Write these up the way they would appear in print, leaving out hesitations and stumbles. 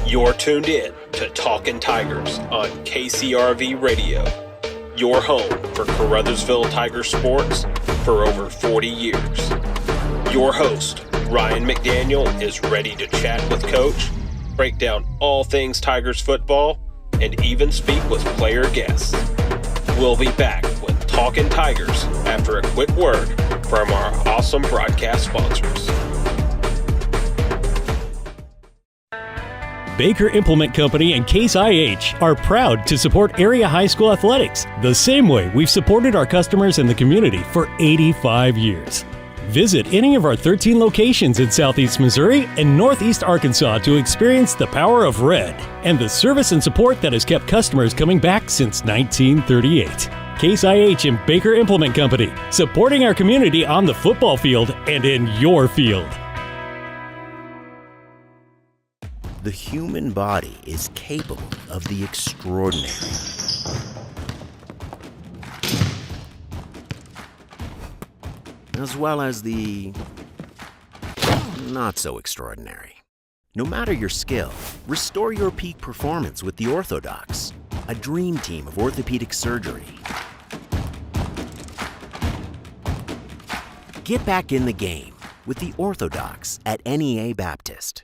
You're tuned in to Talkin Tigers on KCRV Radio, your home for Caruthersville Tiger sports for over 40 years. Your host, Ryan McDaniel, is ready to chat with Coach, break down all things Tigers football, and even speak with player guests. We'll be back with Talkin Tigers after a quick word from our awesome broadcast sponsors. Baker Implement Company and Case IH are proud to support area high school athletics the same way we've supported our customers in the community for 85 years. Visit any of our 13 locations in Southeast Missouri and Northeast Arkansas to experience the power of red and the service and support that has kept customers coming back since 1938. Case IH and Baker Implement Company, supporting our community on the football field and in your field. The human body is capable of the extraordinary. As well as the not so extraordinary. No matter your skill, restore your peak performance with the Orthodox, a dream team of orthopedic surgery. Get back in the game with the Orthodox at NEA Baptist.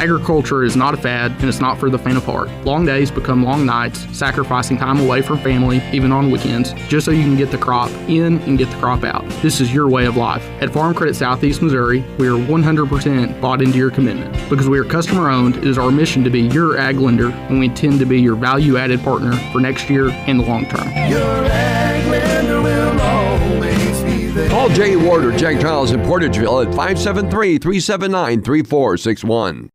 Agriculture is not a fad, and it's not for the faint of heart. Long days become long nights, sacrificing time away from family, even on weekends, just so you can get the crop in and get the crop out. This is your way of life. At Farm Credit Southeast Missouri, we are 100% bought into your commitment. Because we are customer-owned, it is our mission to be your ag lender, and we intend to be your value-added partner for next year and the long term. Your ag lender will always be there. Call Jay Ward or Jack Giles in Portageville at 573-379-3461.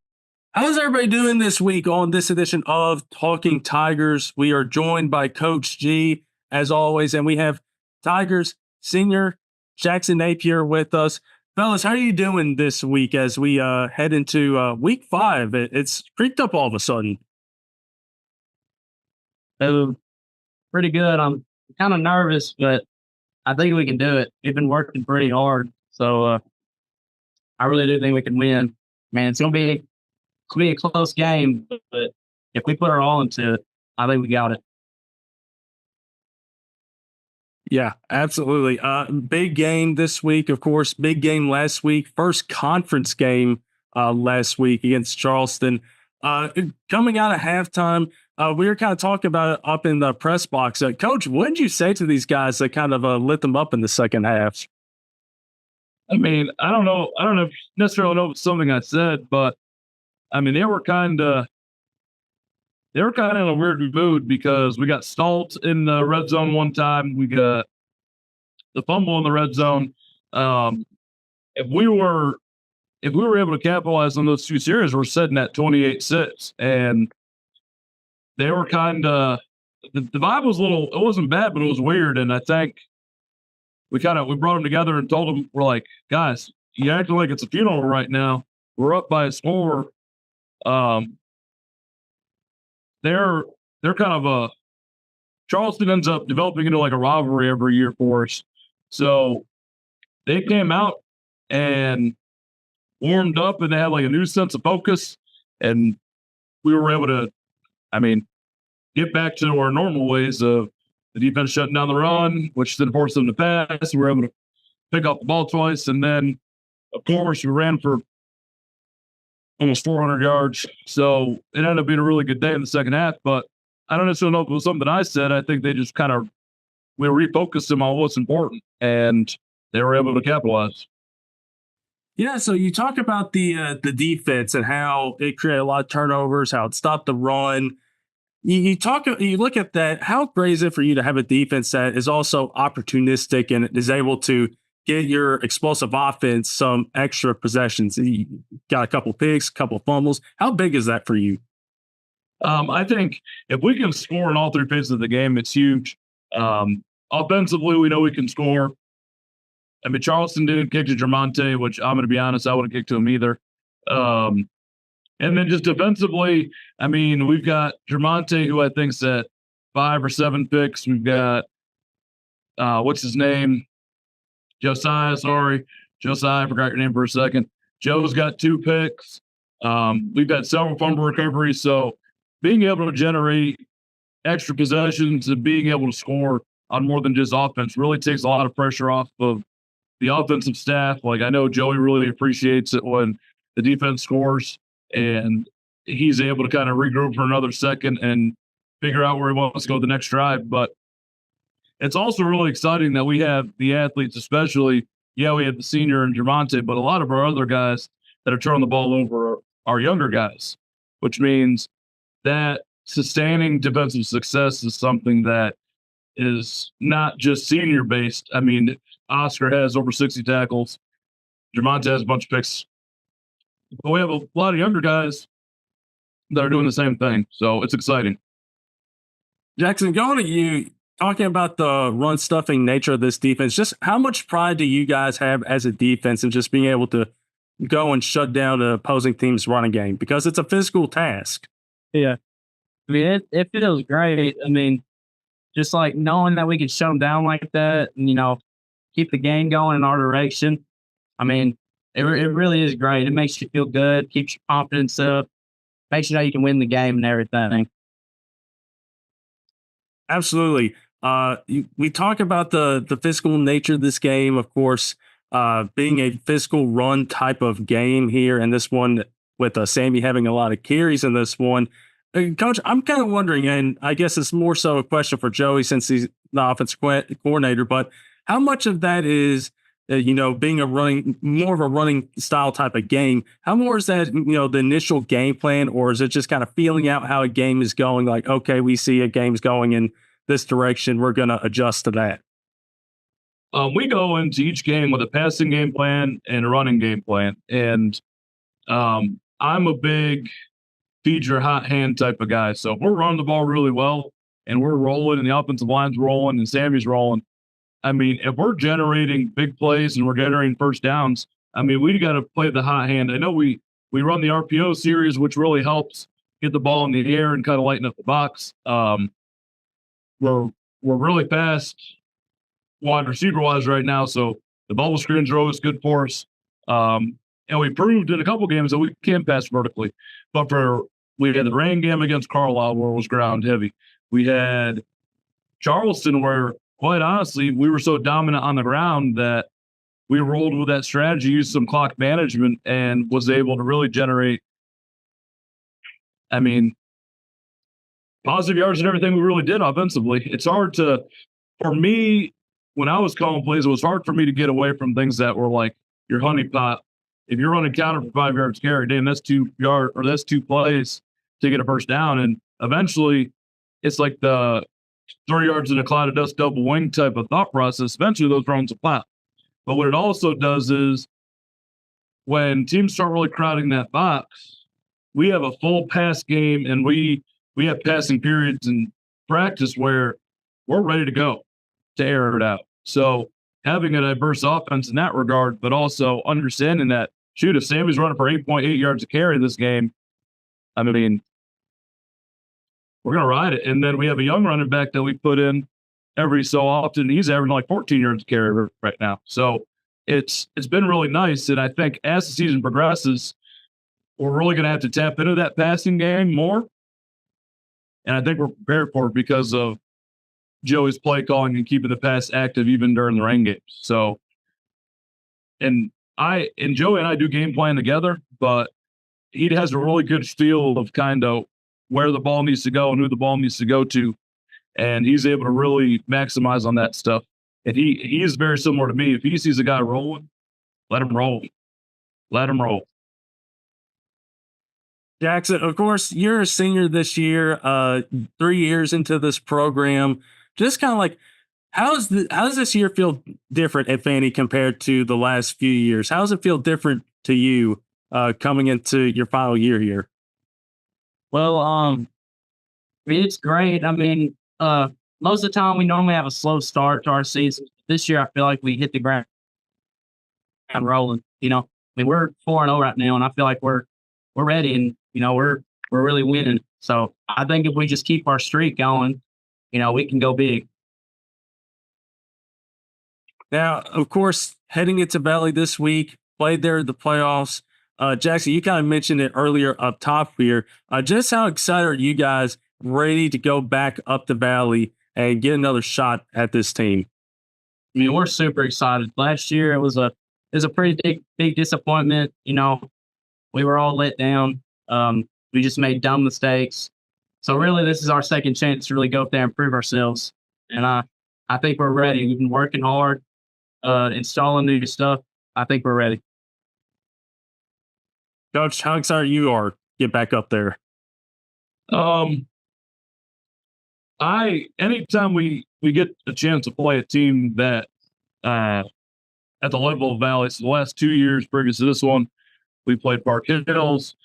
How's everybody doing this week on this edition of Talking Tigers? We are joined by Coach G, as always, and we have Tigers senior Jackson Napier with us. Fellas, how are you doing this week as we head into week 5? It's creeped up all of a sudden. Pretty good. I'm kind of nervous, but I think we can do it. We've been working pretty hard, so I really do think we can win. Man, it's gonna be a close game, but if we put our all into it, I think we got it. Yeah, absolutely. Big game this week, of course. Big game last week. First conference game last week against Charleston. Coming out of halftime, we were kind of talking about it up in the press box. Coach, what did you say to these guys that kind of lit them up in the second half? I mean, I don't know if you necessarily know something I said, but I mean, they were kind of in a weird mood because we got stalled in the red zone one time. We got the fumble in the red zone. If we were able to capitalize on those two series, we're sitting at 28-6, and they were kind of the vibe was it wasn't bad, but it was weird. And I think we brought them together and told them, we're like, guys, you acting like it's a funeral right now. We're up by a score. They're kind of Charleston ends up developing into like a rivalry every year for us. So they came out and warmed up, and they had like a new sense of focus, and we were able to, get back to our normal ways of the defense shutting down the run, which then forced them to pass. We were able to pick up the ball twice, and then of course we ran for almost 400 yards. So it ended up being a really good day in the second half, but I don't necessarily know if it was something I said. I think they just we refocused them on what's important, and they were able to capitalize. Yeah, so you talk about the defense and how it created a lot of turnovers, how it stopped the run. You look at that. How great is it for you to have a defense that is also opportunistic and is able to get your explosive offense some extra possessions? You got a couple picks, a couple fumbles. How big is that for you? I think if we can score in all three phases of the game, it's huge. Offensively, we know we can score. Charleston didn't kick to Jermonte, which I'm going to be honest, I wouldn't kick to him either. And then just defensively, we've got Jermonte, who I think's at 5 or 7 picks. We've got, what's his name? Josiah, I forgot your name for a second. Joe's got 2 picks. We've had several fumble recoveries, so being able to generate extra possessions and being able to score on more than just offense really takes a lot of pressure off of the offensive staff. Like, I know Joey really appreciates it when the defense scores and he's able to kind of regroup for another second and figure out where he wants to go the next drive. But it's also really exciting that we have the athletes, especially, we have the senior and Javante, but a lot of our other guys that are turning the ball over are younger guys, which means that sustaining defensive success is something that is not just senior based. I mean, Oscar has over 60 tackles. Javante has a bunch of picks. But we have a lot of younger guys that are doing the same thing. So it's exciting. Jackson, going to you, talking about the run stuffing nature of this defense, just how much pride do you guys have as a defense in just being able to go and shut down the opposing team's running game? Because it's a physical task. Yeah. I mean, it feels great. I mean, just like knowing that we can shut them down like that and, keep the game going in our direction. I mean, it really is great. It makes you feel good, keeps your confidence up, makes you know you can win the game and everything. Absolutely. We talk about the physical nature of this game, of course, being a physical run type of game here, and this one with Sammy having a lot of carries in this one. Coach, I'm kind of wondering, and I guess it's more so a question for Joey since he's the offensive coordinator, but how much of that is, being more of a running style type of game? How more is that, the initial game plan, or is it just kind of feeling out how a game is going? Like, okay, we see a game's going in this direction, we're going to adjust to that. We go into each game with a passing game plan and a running game plan. And I'm a big feed your hot hand type of guy. So if we're running the ball really well and we're rolling and the offensive line's rolling and Sammy's rolling, I mean, if we're generating big plays and we're generating first downs, I mean, we got to play the hot hand. I know we run the RPO series, which really helps get the ball in the air and kind of lighten up the box. We're really fast wide receiver wise right now, so the bubble screens are always good for us. And we proved in a couple games that we can pass vertically. But we had the rain game against Carlisle where it was ground heavy. We had Charleston where, quite honestly, we were so dominant on the ground that we rolled with that strategy, used some clock management, and was able to really generate, positive yards and everything we really did offensively. It's hard for me, when I was calling plays, it was hard for me to get away from things that were like your honeypot. If you're running counter for 5 yards carry, damn, that's 2 plays to get a first down. And eventually it's like the 3 yards in a cloud of dust double wing type of thought process. Eventually those runs will pop. But what it also does is when teams start really crowding that box, we have a full pass game and we have passing periods in practice where we're ready to go to air it out. So having a diverse offense in that regard, but also understanding that, shoot, if Sammy's running for 8.8 yards a carry this game, we're going to ride it. And then we have a young running back that we put in every so often. He's averaging like 14 yards a carry right now. So it's been really nice. And I think as the season progresses, we're really going to have to tap into that passing game more. And I think we're prepared for it because of Joey's play calling and keeping the pass active even during the rain games. So, and Joey and I do game plan together, but he has a really good feel of kind of where the ball needs to go and who the ball needs to go to. And he's able to really maximize on that stuff. And he is very similar to me. If he sees a guy rolling, let him roll. Let him roll. Jackson, of course, you're a senior this year, 3 years into this program. Just kind of like, how does this year feel different at Fannie compared to the last few years? How does it feel different to you coming into your final year here? Well, it's great. Most of the time we normally have a slow start to our season. This year, I feel like we hit the ground rolling. We're 4-0 right now, and I feel like we're ready, and we're really winning. So I think if we just keep our streak going, we can go big. Now, of course, heading into Valley this week, played there at the playoffs. Jackson, you kind of mentioned it earlier up top here. Just how excited are you guys ready to go back up the valley and get another shot at this team? I mean, we're super excited. Last year it was a pretty big disappointment. You know, we were all let down. We just made dumb mistakes. So really, this is our second chance to really go up there and prove ourselves. And I think we're ready. We've been working hard, installing new stuff. I think we're ready. Coach, how excited you are to get back up there? Anytime we get a chance to play a team that at the level of Valley, so the last 2 years previous to this one, we played Park Hills.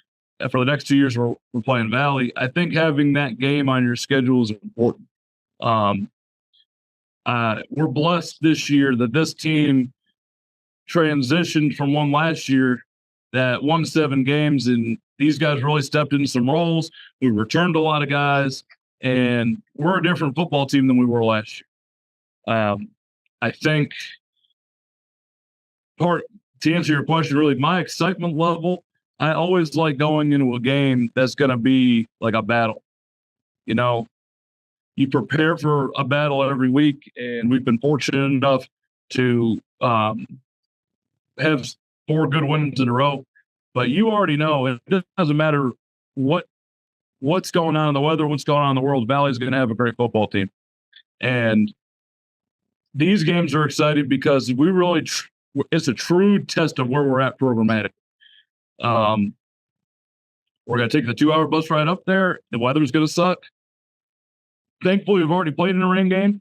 And for the next 2 years, we're playing Valley. I think having that game on your schedule is important. We're blessed this year that this team transitioned from one last year that won 7 games, and these guys really stepped into some roles. We returned a lot of guys, and we're a different football team than we were last year. I think to answer your question, really, my excitement level, I always like going into a game that's going to be like a battle. You know, you prepare for a battle every week, and we've been fortunate enough to have 4 good wins in a row. But you already know it doesn't matter what's going on in the weather, what's going on in the world. Valley is going to have a great football team, and these games are exciting because we really it's a true test of where we're at programmatically. We're going to take the 2-hour bus ride up there. The weather's going to suck. Thankfully, we've already played in a rain game,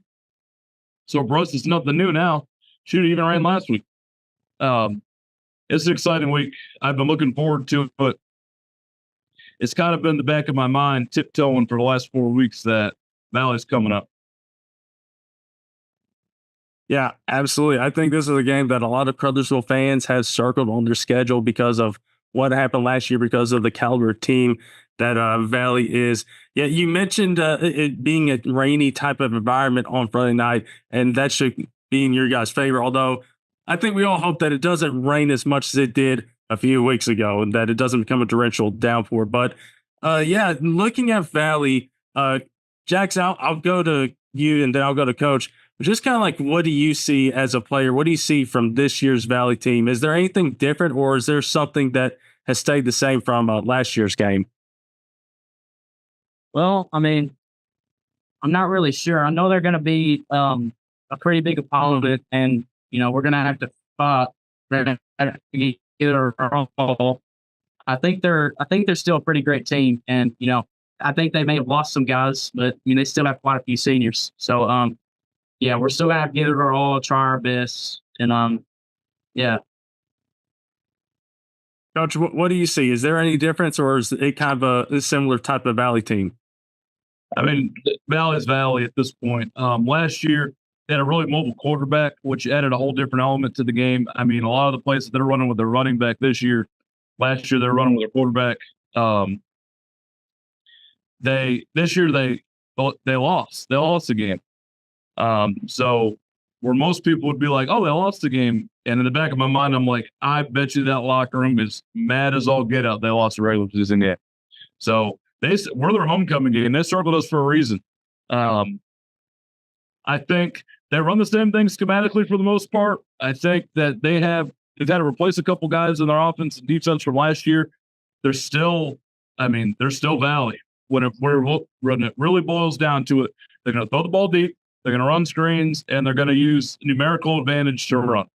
so for us, it's nothing new now. Shoot, it even rained last week. It's an exciting week. I've been looking forward to it. It's kind of been in the back of my mind, tiptoeing for the last 4 weeks that Valley's coming up. Yeah, absolutely. I think this is a game that a lot of Caruthersville fans have circled on their schedule because of what happened last year, because of the caliber team that Valley is. Yeah, you mentioned it being a rainy type of environment on Friday night, and that should be in your guys' favor. Although I think we all hope that it doesn't rain as much as it did a few weeks ago and that it doesn't become a torrential downpour. But yeah, looking at Valley, Jax, I'll go to you and then I'll go to Coach. Just kind of like, what do you see as a player? What do you see from this year's Valley team? Is there anything different, or is there something that has stayed the same from last year's game? Well, I mean, I'm not really sure. I know they're going to be a pretty big opponent, and you know we're going to have to fight. I think they're still a pretty great team, and you know I think they may have lost some guys, but I mean they still have quite a few seniors. So yeah, we're still gonna have to give it our all, try our best, and yeah. Coach, what do you see? Is there any difference, or is it kind of a similar type of Valley team? I mean, Valley's Valley at this point. Last year, they had a really mobile quarterback, which added a whole different element to the game. I mean, a lot of the places they're running with their running back this year, last year they're running with their quarterback. This year they lost. They lost the game. So where most people would be like, oh, they lost the game. And in the back of my mind, I'm like, I bet you that locker room is mad as all get out. They lost the regular season game. So we're their homecoming game. They circled us for a reason. I think they run the same thing schematically for the most part. I think that they've had to replace a couple guys in their offense and defense from last year. They're still Valley. When it really boils down to it, they're going to throw the ball deep. They're going to run screens, and they're going to use numerical advantage to run.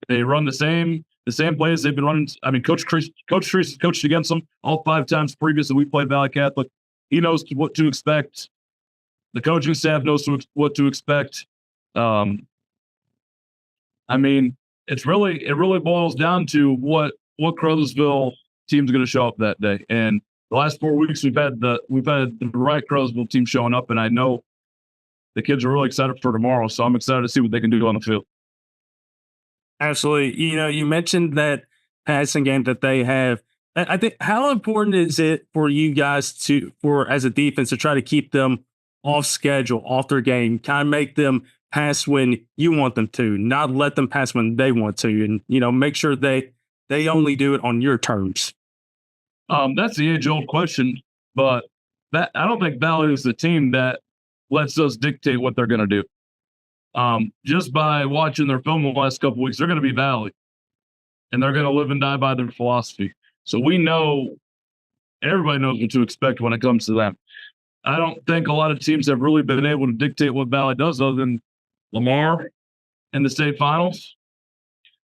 They run the same plays they've been running. I mean, Coach Treese has coached against them all 5 times previous that we played Valley Catholic. He knows what to expect. The coaching staff knows what to expect. I mean, it really boils down to what Caruthersville team's going to show up that day. And the last 4 weeks we've had the right Caruthersville team showing up, and I know the kids are really excited for tomorrow. So I'm excited to see what they can do on the field. Absolutely. You know, you mentioned that passing game that they have. I think, how important is it for you guys as a defense to try to keep them off schedule, off their game, kind of make them pass when you want them to, not let them pass when they want to, and make sure they only do it on your terms. That's the age-old question, but that I don't think Valley is the team that lets us dictate what they're going to do. Just by watching their film the last couple weeks, they're going to be Valley, and they're going to live and die by their philosophy. So we know, everybody knows what to expect when it comes to them. I don't think a lot of teams have really been able to dictate what Valley does other than Lamar in the state finals.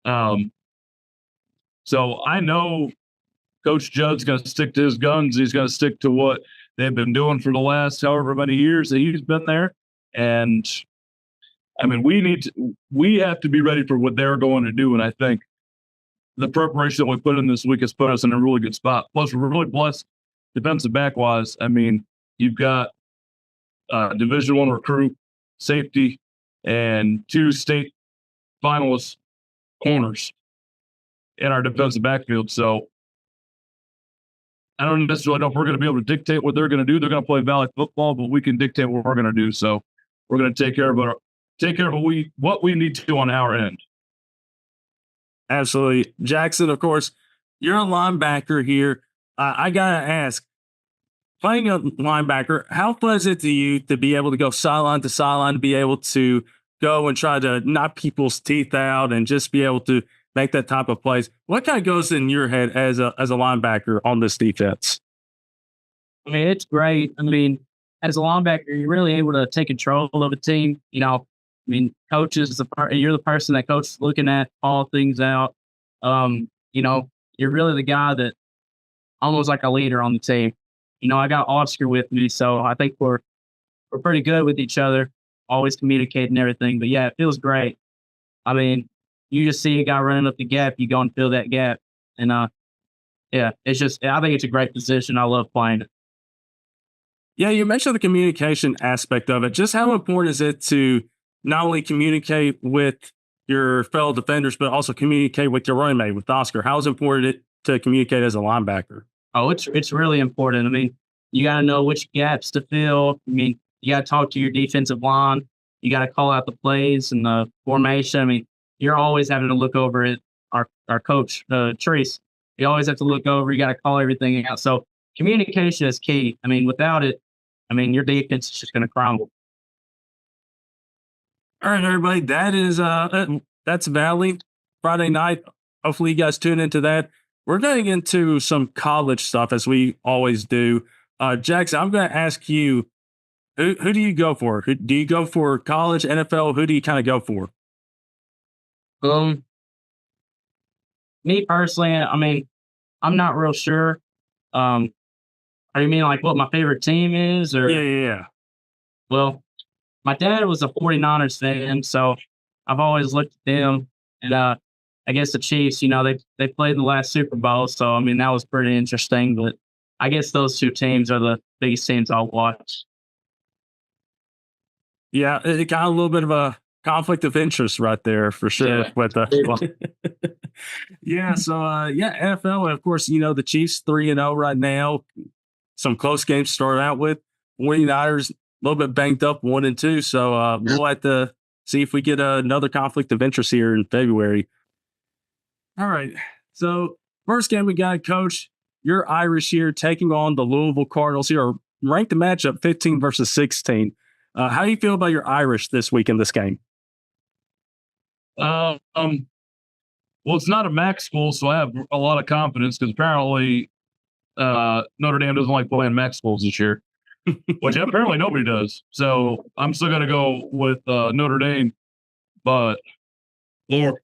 So I know Coach Judd's going to stick to his guns. He's going to stick to what they've been doing for the last however many years that he's been there. And I mean, we have to be ready for what they're going to do. And I think the preparation that we put in this week has put us in a really good spot. Plus, we're really blessed defensive back wise. I mean, you've got Division I recruit, safety, and 2 state finalist corners in our defensive backfield. So I don't necessarily know if we're going to be able to dictate what they're going to do. They're going to play Valley football, but we can dictate what we're going to do. So we're going to take care of what we need to do on our end. Absolutely. Jackson, of course, you're a linebacker here. I got to ask, playing a linebacker, how fun is it to you to be able to go sideline to sideline, to be able to go and try to knock people's teeth out and just be able to make that type of plays? What kind of goes in your head as a linebacker on this defense? I mean, it's great. I mean, as a linebacker, you're really able to take control of a team. Coaches, you're the person that coach is looking at all things out. You're really the guy that almost like a leader on the team. I got Oscar with me, so I think we're pretty good with each other, always communicating everything. But yeah, it feels great. I mean, you just see a guy running up the gap, you go and fill that gap. And it's just, I think it's a great position. I love playing it. Yeah, you mentioned the communication aspect of it. Just how important is it to not only communicate with your fellow defenders, but also communicate with your running mate, with Oscar? How is it important to communicate as a linebacker? Oh, it's really important. I mean, you got to know which gaps to fill. I mean, you got to talk to your defensive line. You got to call out the plays and the formation. I mean, you're always having to look over it. Our coach, Treese, you always have to look over. You got to call everything out. So communication is key. I mean, without it, your defense is just going to crumble. All right, everybody. That's Valley Friday night. Hopefully you guys tune into that. We're getting into some college stuff as we always do. Jackson, I'm going to ask you, who do you go for? Do you go for college, NFL? Who do you kind of go for? Me personally, I'm not real sure. Do you mean like what my favorite team is? Or Yeah. Well, my dad was a 49ers fan, so I've always looked at them. And I guess the Chiefs, they played the last Super Bowl, so that was pretty interesting. But I guess those 2 teams are the biggest teams I'll watch. Yeah, it got a little bit of a conflict of interest right there for sure. Yeah. So NFL, and of course, the Chiefs 3-0 right now. Some close games to start out with. 49ers a little bit banged up 1-2. So we'll have to see if we get another conflict of interest here in February. All right. So first game we got, Coach. You're Irish here taking on the Louisville Cardinals here. Ranked the matchup 15 versus 16. How do you feel about your Irish this week in this game? Well, it's not a MAC school, so I have a lot of confidence because apparently Notre Dame doesn't like playing MAC schools this year, which apparently nobody does. So I'm still going to go with Notre Dame, but Lord,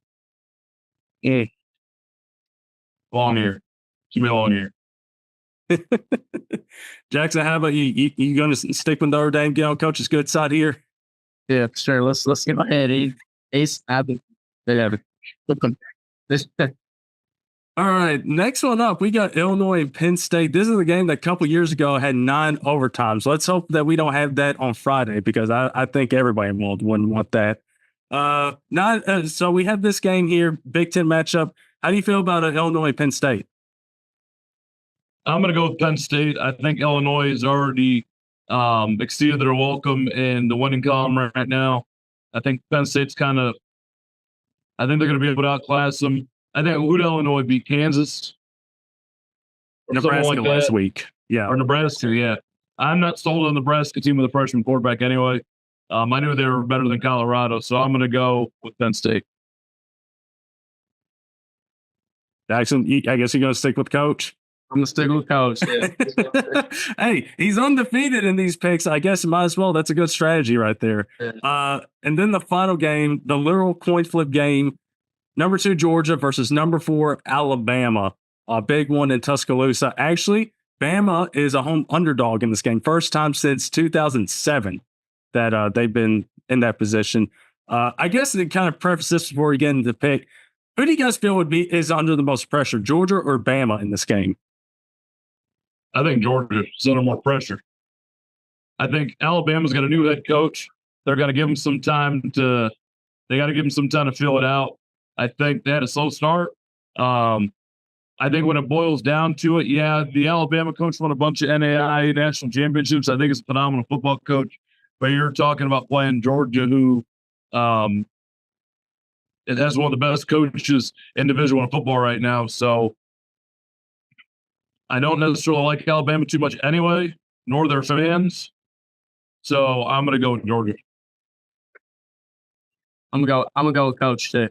long year. Give me a long year. Jackson, how about you? You going to stick with Notre Dame, get on Coach's good side here? Yeah, sure. Let's get ahead. He's happy. All right, next one up, we got Illinois and Penn State. This is a game that a couple years ago had 9 overtimes. Let's hope that we don't have that on Friday because I think everybody wouldn't want that. So we have this game here, Big Ten matchup. How do you feel about Illinois and Penn State? I'm going to go with Penn State. I think Illinois has already exceeded their welcome in the winning column right now. I think Penn State's I think they're going to be able to outclass them. I think would Illinois beat Kansas? Or Nebraska like last week. Yeah. Or Nebraska, yeah. I'm not sold on the Nebraska team with a freshman quarterback anyway. I knew they were better than Colorado, so I'm going to go with Penn State. Jackson, I guess you're going to stick with Coach? I'm going to stick with Coach. Yeah. Hey, he's undefeated in these picks. I guess might as well. That's a good strategy right there. Yeah. And then the final game, the literal coin flip game, number 2 Georgia versus number 4 Alabama. A big one in Tuscaloosa. Actually, Bama is a home underdog in this game. First time since 2007 that they've been in that position. I guess to kind of preface this before we get into the pick, who do you guys feel is under the most pressure, Georgia or Bama in this game? I think Georgia's under more pressure. I think Alabama's got a new head coach. They're going to give him some time to feel it out. I think they had a slow start. I think when it boils down to it, yeah, the Alabama coach won a bunch of NAIA national championships. I think he's a phenomenal football coach. But you're talking about playing Georgia, who it has one of the best coaches in Division I football right now. So I don't necessarily like Alabama too much anyway, nor their fans. So I'm going to go with Georgia. I'm gonna go with Coach too.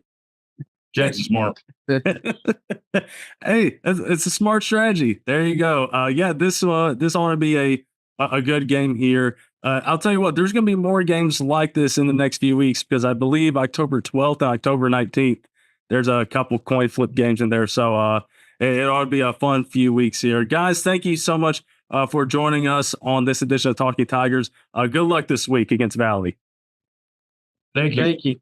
Jackson's smart. Hey, it's a smart strategy. There you go. Yeah, this ought to be a good game here. I'll tell you what, there's going to be more games like this in the next few weeks because I believe October 12th and October 19th, there's a couple coin flip games in there. So it ought to be a fun few weeks here. Guys, thank you so much for joining us on this edition of Talking Tigers. Good luck this week against Valley. Thank you. Thank you.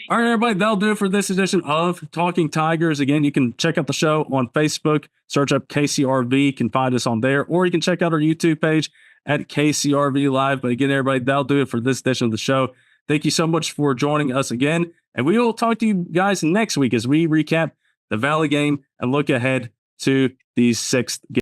All right, everybody, that'll do it for this edition of Talking Tigers. Again, you can check out the show on Facebook, search up KCRV, you can find us on there, or you can check out our YouTube page at KCRV Live. But again, everybody, that'll do it for this edition of the show. Thank you so much for joining us again, and we will talk to you guys next week as we recap the Valley game and look ahead to the 6th game.